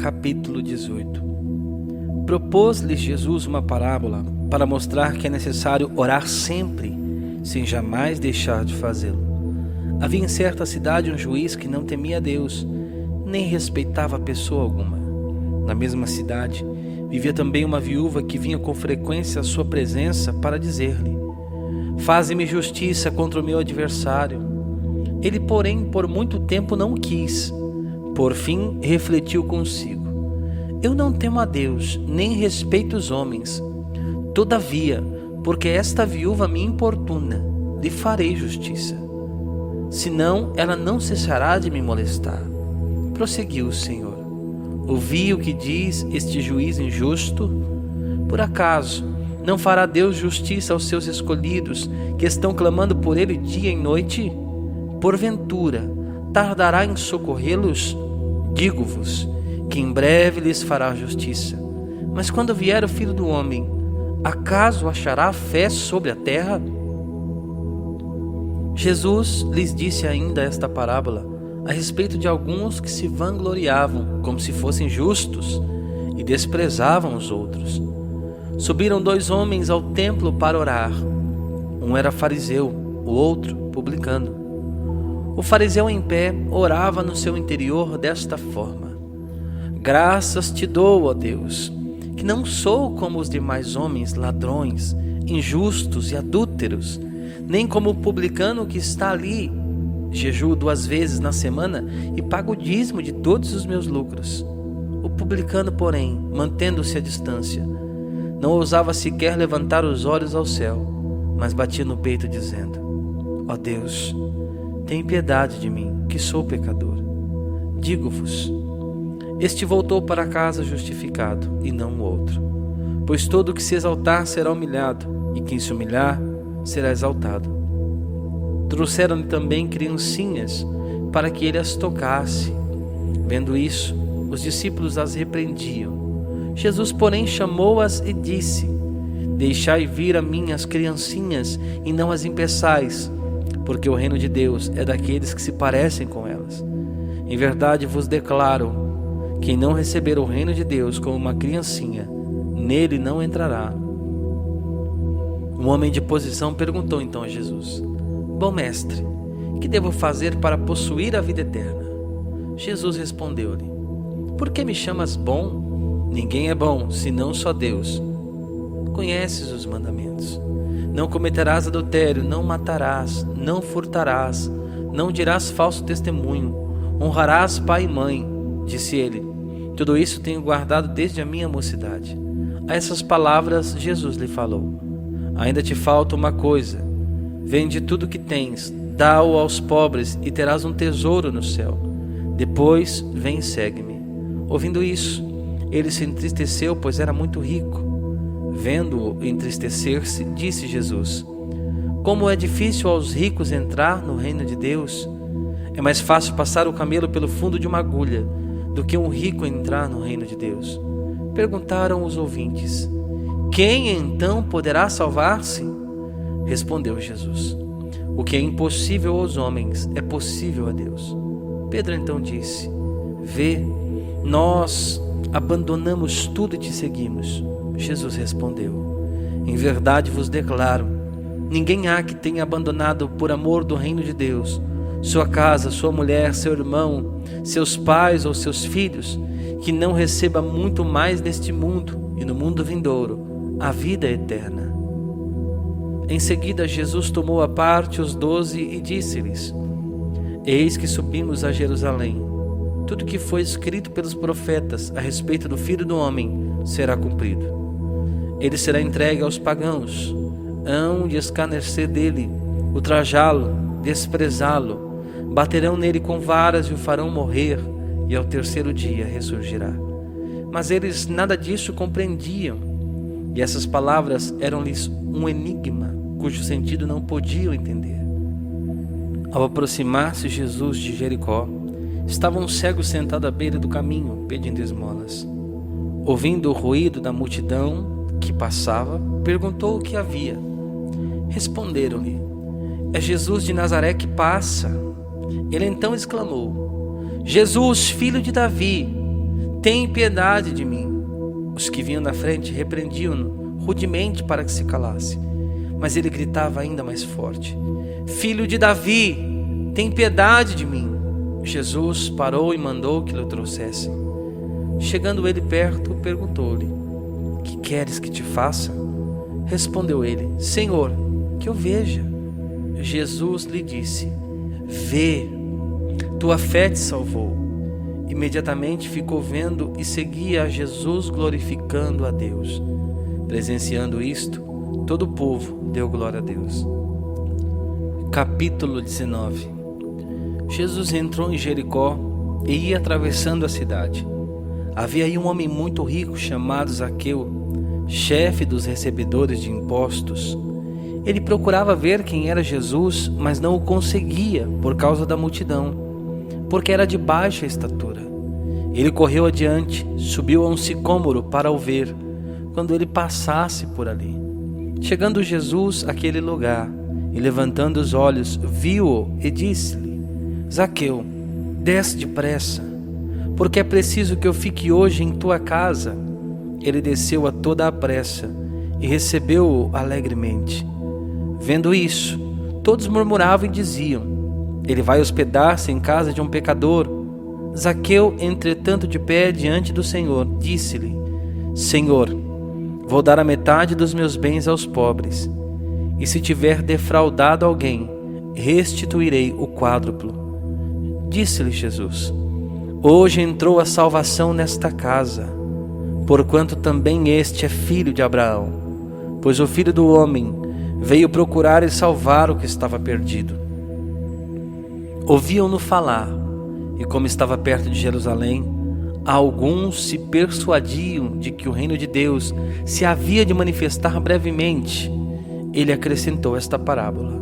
capítulo 18. Propôs-lhes Jesus uma parábola para mostrar que é necessário orar sempre, sem jamais deixar de fazê-lo. Havia em certa cidade um juiz que não temia a Deus, nem respeitava pessoa alguma. Na mesma cidade vivia também uma viúva que vinha com frequência à sua presença para dizer-lhe: faze-me justiça contra o meu adversário. Ele, porém, por muito tempo não quis. Por fim, refletiu consigo: eu não temo a Deus, nem respeito os homens. Todavia, porque esta viúva me importuna, lhe farei justiça. Senão, ela não cessará de me molestar. Prosseguiu o Senhor: ouvi o que diz este juiz injusto? Por acaso não fará Deus justiça aos seus escolhidos, que estão clamando por ele dia e noite? Porventura, tardará em socorrê-los? Digo-vos que em breve lhes fará justiça. Mas quando vier o Filho do Homem, acaso achará fé sobre a terra? Jesus lhes disse ainda esta parábola a respeito de alguns que se vangloriavam como se fossem justos e desprezavam os outros. Subiram 2 homens ao templo para orar. Um era fariseu, o outro publicano. O fariseu em pé orava no seu interior desta forma: graças te dou, ó Deus, que não sou como os demais homens ladrões, injustos e adúlteros, nem como o publicano que está ali. Jejuo 2 vezes na semana e pago o dízimo de todos os meus lucros. O publicano, porém, mantendo-se à distância, não ousava sequer levantar os olhos ao céu, mas batia no peito dizendo: ó Deus, tem piedade de mim, que sou pecador. Digo-vos, este voltou para casa justificado, e não o outro. Pois todo que se exaltar será humilhado, e quem se humilhar será exaltado. Trouxeram-lhe também criancinhas, para que ele as tocasse. Vendo isso, os discípulos as repreendiam. Jesus, porém, chamou-as e disse: deixai vir a mim as criancinhas, e não as impeçais, porque o reino de Deus é daqueles que se parecem com elas. Em verdade vos declaro: quem não receber o reino de Deus como uma criancinha, nele não entrará. Um homem de posição perguntou então a Jesus: bom mestre, que devo fazer para possuir a vida eterna? Jesus respondeu-lhe: por que me chamas bom? Ninguém é bom, senão só Deus. Conheces os mandamentos: não cometerás adultério, não matarás, não furtarás, não dirás falso testemunho, honrarás pai e mãe. Disse ele: tudo isso tenho guardado desde a minha mocidade. A essas palavras Jesus lhe falou: ainda te falta uma coisa. Vende tudo que tens, dá-o aos pobres e terás um tesouro no céu. Depois vem e segue-me. Ouvindo isso, ele se entristeceu, pois era muito rico. Vendo-o entristecer-se, disse Jesus: como é difícil aos ricos entrar no reino de Deus. É mais fácil passar o camelo pelo fundo de uma agulha do que um rico entrar no reino de Deus. Perguntaram os ouvintes: quem então poderá salvar-se? Respondeu Jesus: o que é impossível aos homens é possível a Deus. Pedro então disse: vê, nós abandonamos tudo e te seguimos. Jesus respondeu: em verdade vos declaro, ninguém há que tenha abandonado por amor do reino de Deus sua casa, sua mulher, seu irmão, seus pais ou seus filhos, que não receba muito mais neste mundo e no mundo vindouro a vida eterna. Em seguida Jesus tomou à parte os 12 e disse-lhes: eis que subimos a Jerusalém. Tudo que foi escrito pelos profetas a respeito do Filho do Homem será cumprido. Ele será entregue aos pagãos, hão de escarnecer dele, ultrajá-lo, desprezá-lo, baterão nele com varas e o farão morrer, e ao 3º dia ressurgirá. Mas eles nada disso compreendiam, e essas palavras eram-lhes um enigma, cujo sentido não podiam entender. Ao aproximar-se Jesus de Jericó, estava um cego sentado à beira do caminho, pedindo esmolas. Ouvindo o ruído da multidão que passava, perguntou o que havia. Responderam-lhe: é Jesus de Nazaré que passa. Ele então exclamou: Jesus, filho de Davi, tem piedade de mim. Os que vinham na frente repreendiam-no rudemente para que se calasse, mas ele gritava ainda mais forte: Filho de Davi, tem piedade de mim. Jesus parou e mandou que lhe trouxessem. Chegando ele perto, perguntou-lhe: Que queres que te faça? Respondeu ele: Senhor, que eu veja. Jesus lhe disse: Vê, tua fé te salvou. Imediatamente ficou vendo e seguia a Jesus, glorificando a Deus. Presenciando isto, todo o povo deu glória a Deus. Capítulo 19. Jesus entrou em Jericó e ia atravessando a cidade. Havia aí um homem muito rico chamado Zaqueu, chefe dos recebedores de impostos. Ele procurava ver quem era Jesus, mas não o conseguia por causa da multidão, porque era de baixa estatura. Ele correu adiante, subiu a um sicômoro para o ver, quando ele passasse por ali. Chegando Jesus àquele lugar, e levantando os olhos, viu-o e disse-lhe: Zaqueu, desce depressa, porque é preciso que eu fique hoje em tua casa. Ele desceu a toda a pressa e recebeu-o alegremente. Vendo isso, todos murmuravam e diziam: Ele vai hospedar-se em casa de um pecador. Zaqueu, entretanto, de pé diante do Senhor, disse-lhe: Senhor, vou dar a metade dos meus bens aos pobres, e se tiver defraudado alguém, restituirei o quádruplo. Disse-lhe Jesus: Hoje entrou a salvação nesta casa, porquanto também este é filho de Abraão, pois o Filho do Homem veio procurar e salvar o que estava perdido. Ouviam-no falar, e como estava perto de Jerusalém, alguns se persuadiam de que o reino de Deus se havia de manifestar brevemente. Ele acrescentou esta parábola: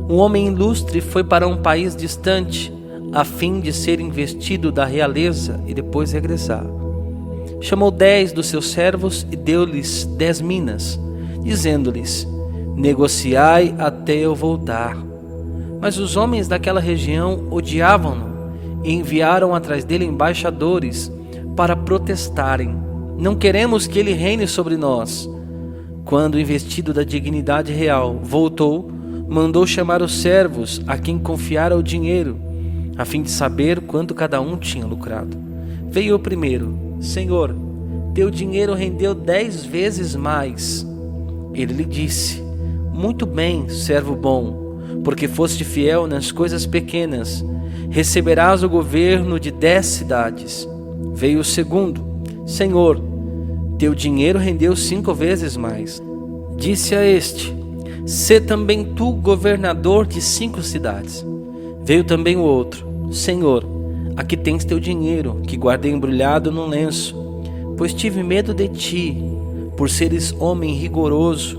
Um homem ilustre foi para um país distante, a fim de ser investido da realeza e depois regressar. Chamou 10 dos seus servos e deu-lhes 10 minas, dizendo-lhes: Negociai até eu voltar. Mas os homens daquela região odiavam-no e enviaram atrás dele embaixadores para protestarem: Não queremos que ele reine sobre nós. Quando, investido da dignidade real, voltou, mandou chamar os servos a quem confiara o dinheiro, a fim de saber quanto cada um tinha lucrado. Veio o primeiro: Senhor, teu dinheiro rendeu 10 vezes mais. Ele lhe disse: Muito bem, servo bom, porque foste fiel nas coisas pequenas, receberás o governo de 10 cidades. Veio o segundo: Senhor, teu dinheiro rendeu 5 vezes mais. Disse a este: Sê também tu governador de 5 cidades. Veio também o outro: Senhor, aqui tens teu dinheiro, que guardei embrulhado num lenço, pois tive medo de ti, por seres homem rigoroso,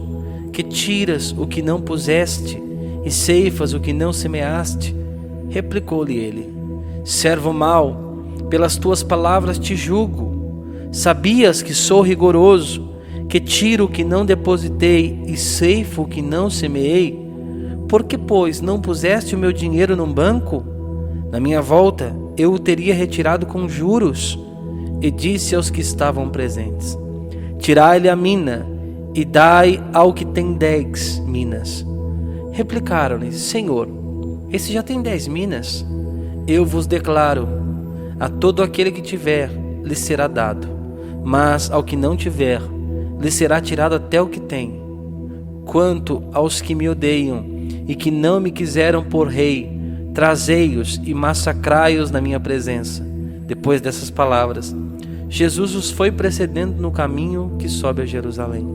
que tiras o que não puseste e ceifas o que não semeaste. Replicou-lhe ele: Servo mau, pelas tuas palavras te julgo. Sabias que sou rigoroso, que tiro o que não depositei e ceifo o que não semeei? Por que, pois, não puseste o meu dinheiro num banco? Na minha volta eu o teria retirado com juros. E disse aos que estavam presentes: Tirai-lhe a mina e dai ao que tem 10 minas. Replicaram-lhe: Senhor, esse já tem 10 minas. Eu vos declaro: a todo aquele que tiver, lhe será dado, mas ao que não tiver, lhe será tirado até o que tem. Quanto aos que me odeiam e que não me quiseram por rei, trazei-os e massacrai-os na minha presença. Depois dessas palavras, Jesus os foi precedendo no caminho que sobe a Jerusalém.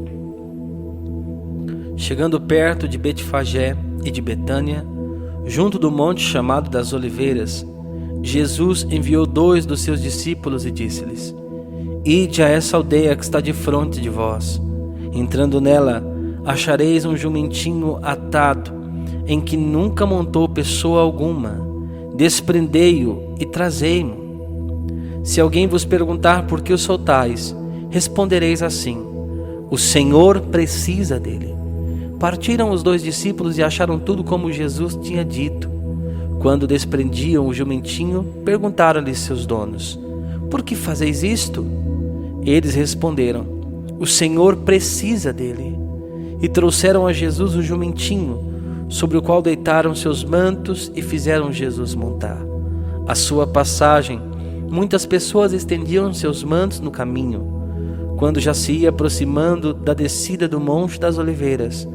Chegando perto de Betfagé e de Betânia, junto do monte chamado das Oliveiras, Jesus enviou 2 dos seus discípulos e disse-lhes: Ide a essa aldeia que está defronte de vós. Entrando nela, achareis um jumentinho atado, em que nunca montou pessoa alguma. Desprendei-o e trazei-mo. Se alguém vos perguntar por que o soltais, respondereis assim: O Senhor precisa dele. Partiram os 2 discípulos e acharam tudo como Jesus tinha dito. Quando desprendiam o jumentinho, perguntaram-lhe seus donos: por que fazeis isto? Eles responderam: o Senhor precisa dele. E trouxeram a Jesus o jumentinho, sobre o qual deitaram seus mantos e fizeram Jesus montar. À sua passagem, muitas pessoas estendiam seus mantos no caminho. Quando já se ia aproximando da descida do Monte das Oliveiras,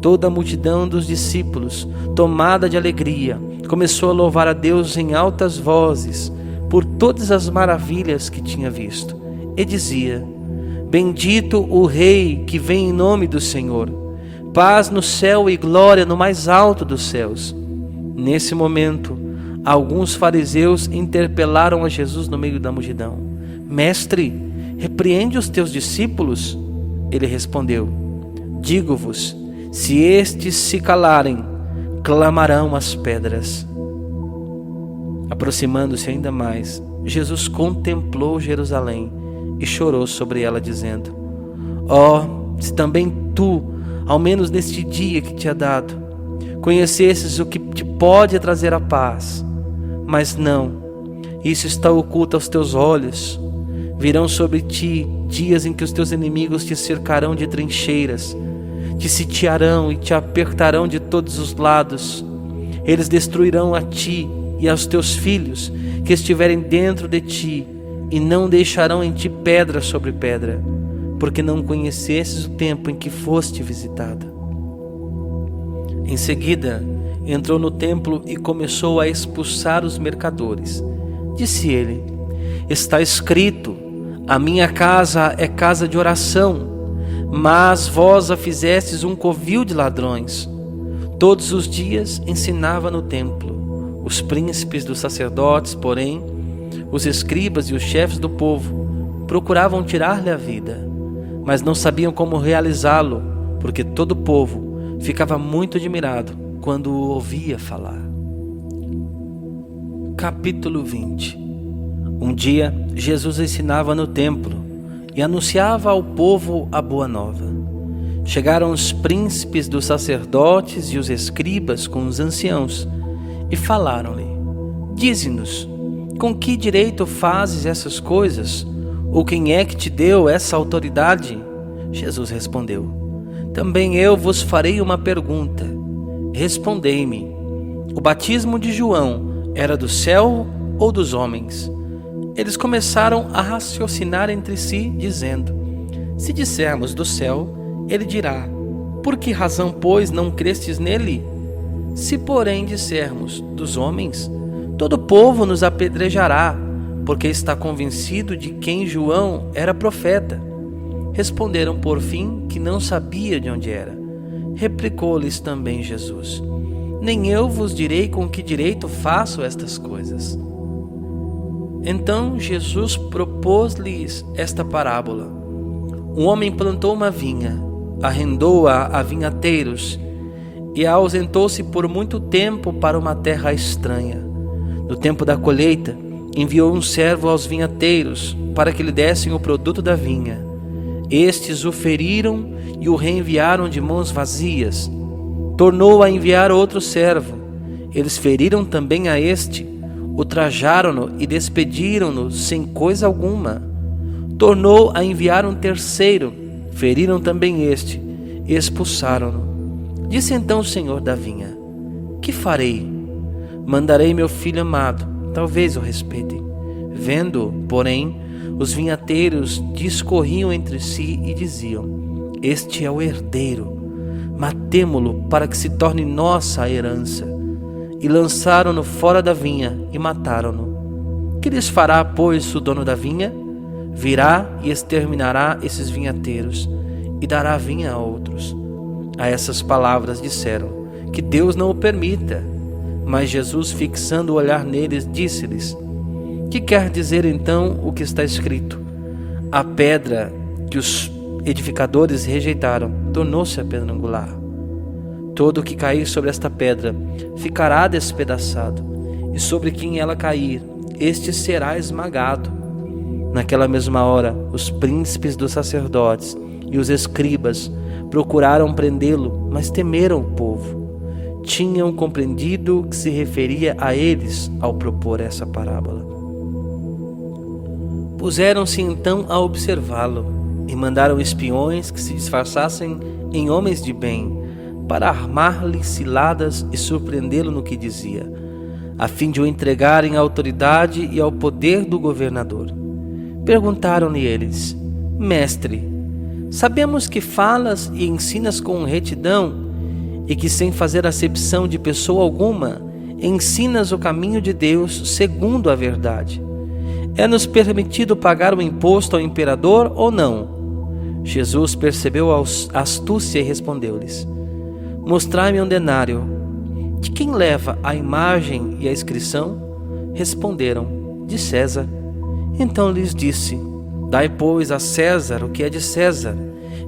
toda a multidão dos discípulos, tomada de alegria, começou a louvar a Deus em altas vozes por todas as maravilhas que tinha visto. E dizia: bendito o Rei que vem em nome do Senhor, paz no céu e glória no mais alto dos céus. Nesse momento, alguns fariseus interpelaram a Jesus no meio da multidão: Mestre, repreende os teus discípulos? Ele respondeu: digo-vos, se estes se calarem, clamarão as pedras. Aproximando-se ainda mais, Jesus contemplou Jerusalém e chorou sobre ela, dizendo: ó, se também tu, ao menos neste dia que te é dado, conhecesses o que te pode trazer a paz, mas não, isso está oculto aos teus olhos. Virão sobre ti dias em que os teus inimigos te cercarão de trincheiras, te sitiarão e te apertarão de todos os lados. Eles destruirão a ti e aos teus filhos que estiverem dentro de ti, e não deixarão em ti pedra sobre pedra, porque não conhecesses o tempo em que foste visitada. Em seguida, entrou no templo e começou a expulsar os mercadores. Disse ele: está escrito, a minha casa é casa de oração, mas vós a fizestes um covil de ladrões. Todos os dias ensinava no templo. Os príncipes dos sacerdotes, porém, os escribas e os chefes do povo procuravam tirar-lhe a vida, mas não sabiam como realizá-lo, porque todo o povo ficava muito admirado quando o ouvia falar. Capítulo 20. Um dia, Jesus ensinava no templo e anunciava ao povo a boa nova. Chegaram os príncipes dos sacerdotes e os escribas com os anciãos e falaram-lhe: dize-nos, com que direito fazes essas coisas? Ou quem é que te deu essa autoridade? Jesus respondeu: também eu vos farei uma pergunta. Respondei-me: o batismo de João era do céu ou dos homens? Eles começaram a raciocinar entre si, dizendo: se dissermos do céu, ele dirá: por que razão, pois, não crestes nele? Se, porém, dissermos dos homens, todo o povo nos apedrejará, porque está convencido de quem João era profeta. Responderam por fim que não sabia de onde era. Replicou-lhes também Jesus: nem eu vos direi com que direito faço estas coisas. Então Jesus propôs-lhes esta parábola: um homem plantou uma vinha, arrendou-a a vinhateiros e ausentou-se por muito tempo para uma terra estranha. No tempo da colheita, enviou um servo aos vinhateiros para que lhe dessem o produto da vinha. Estes o feriram e o reenviaram de mãos vazias. Tornou a enviar outro servo. Eles feriram também a este, ultrajaram-no e despediram-no sem coisa alguma. Tornou a enviar um terceiro. Feriram também este e expulsaram-no. Disse então o senhor da vinha: que farei? Mandarei meu filho amado, talvez o respeitem. Vendo, porém, os vinhateiros discorriam entre si e diziam: este é o herdeiro, matemo-lo para que se torne nossa a herança. E lançaram-no fora da vinha e mataram-no. Que lhes fará, pois, o dono da vinha? Virá e exterminará esses vinhateiros e dará vinha a outros. A essas palavras disseram: que Deus não o permita. Mas Jesus, fixando o olhar neles, disse-lhes: que quer dizer então o que está escrito? A pedra que os edificadores rejeitaram tornou-se a pedra angular. Todo o que cair sobre esta pedra ficará despedaçado, e sobre quem ela cair, este será esmagado. Naquela mesma hora, os príncipes dos sacerdotes e os escribas procuraram prendê-lo, mas temeram o povo. Tinham compreendido que se referia a eles ao propor essa parábola. Puseram-se então a observá-lo e mandaram espiões que se disfarçassem em homens de bem, para armar-lhe ciladas e surpreendê-lo no que dizia, a fim de o entregarem à autoridade e ao poder do governador. Perguntaram-lhe eles: Mestre, sabemos que falas e ensinas com retidão, e que sem fazer acepção de pessoa alguma, ensinas o caminho de Deus segundo a verdade. É-nos permitido pagar o imposto ao imperador ou não? Jesus percebeu a astúcia e respondeu-lhes: Mostrai-me um denário. De quem leva a imagem e a inscrição? Responderam: De César. Então lhes disse: Dai, pois, a César o que é de César,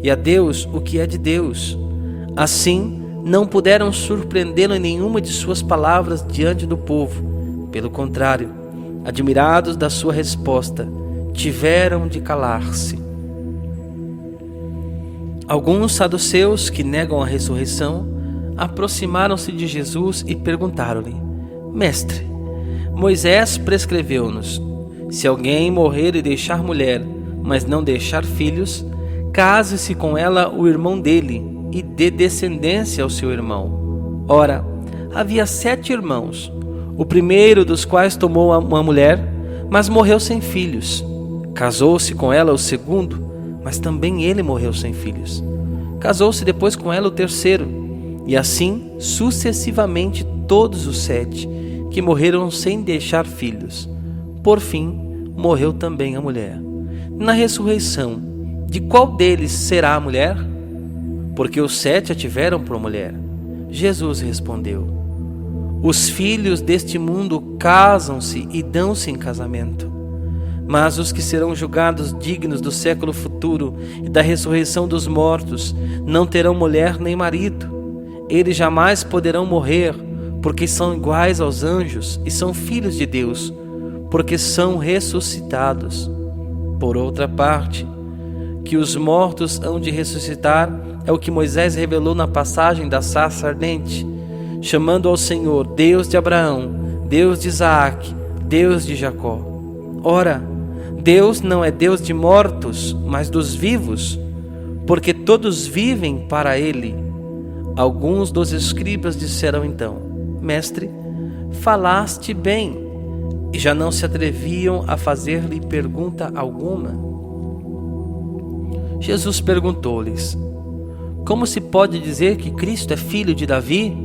e a Deus o que é de Deus. Assim, não puderam surpreendê-lo em nenhuma de suas palavras diante do povo. Pelo contrário, admirados da sua resposta, tiveram de calar-se. Alguns saduceus que negam a ressurreição aproximaram-se de Jesus e perguntaram-lhe: Mestre, Moisés prescreveu-nos: se alguém morrer e deixar mulher, mas não deixar filhos, case-se com ela o irmão dele e dê descendência ao seu irmão. Ora, havia 7 irmãos. O primeiro dos quais tomou uma mulher, mas morreu sem filhos. Casou-se com ela o segundo, mas também ele morreu sem filhos. Casou-se depois com ela o terceiro, e assim sucessivamente todos os 7, que morreram sem deixar filhos. Por fim, morreu também a mulher. Na ressurreição, de qual deles será a mulher? Porque os 7 a tiveram por mulher. Jesus respondeu: Os filhos deste mundo casam-se e dão-se em casamento. Mas os que serão julgados dignos do século futuro e da ressurreição dos mortos não terão mulher nem marido. Eles jamais poderão morrer, porque são iguais aos anjos e são filhos de Deus, porque são ressuscitados. Por outra parte, que os mortos hão de ressuscitar é o que Moisés revelou na passagem da sarça ardente, chamando ao Senhor Deus de Abraão, Deus de Isaac, Deus de Jacó. Ora, Deus não é Deus de mortos, mas dos vivos, porque todos vivem para Ele. Alguns dos escribas disseram então: Mestre, falaste bem. E já não se atreviam a fazer-lhe pergunta alguma. Jesus perguntou-lhes: Como se pode dizer que Cristo é filho de Davi?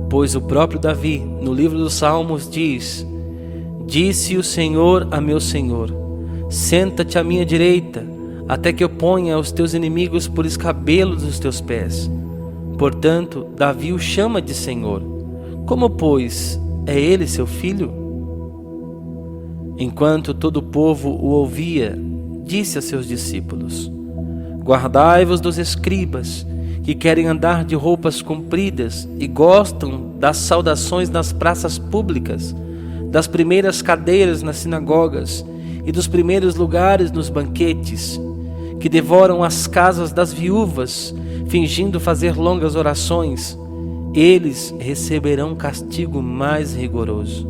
Pois o próprio Davi, no livro dos Salmos, diz: Disse o Senhor a meu Senhor: Senta-te à minha direita, até que eu ponha os teus inimigos por escabelo dos teus pés. Portanto, Davi o chama de Senhor. Como, pois, é ele seu filho? Enquanto todo o povo o ouvia, disse a seus discípulos: Guardai-vos dos escribas, que querem andar de roupas compridas e gostam das saudações nas praças públicas, das primeiras cadeiras nas sinagogas e dos primeiros lugares nos banquetes, que devoram as casas das viúvas, fingindo fazer longas orações. Eles receberão castigo mais rigoroso.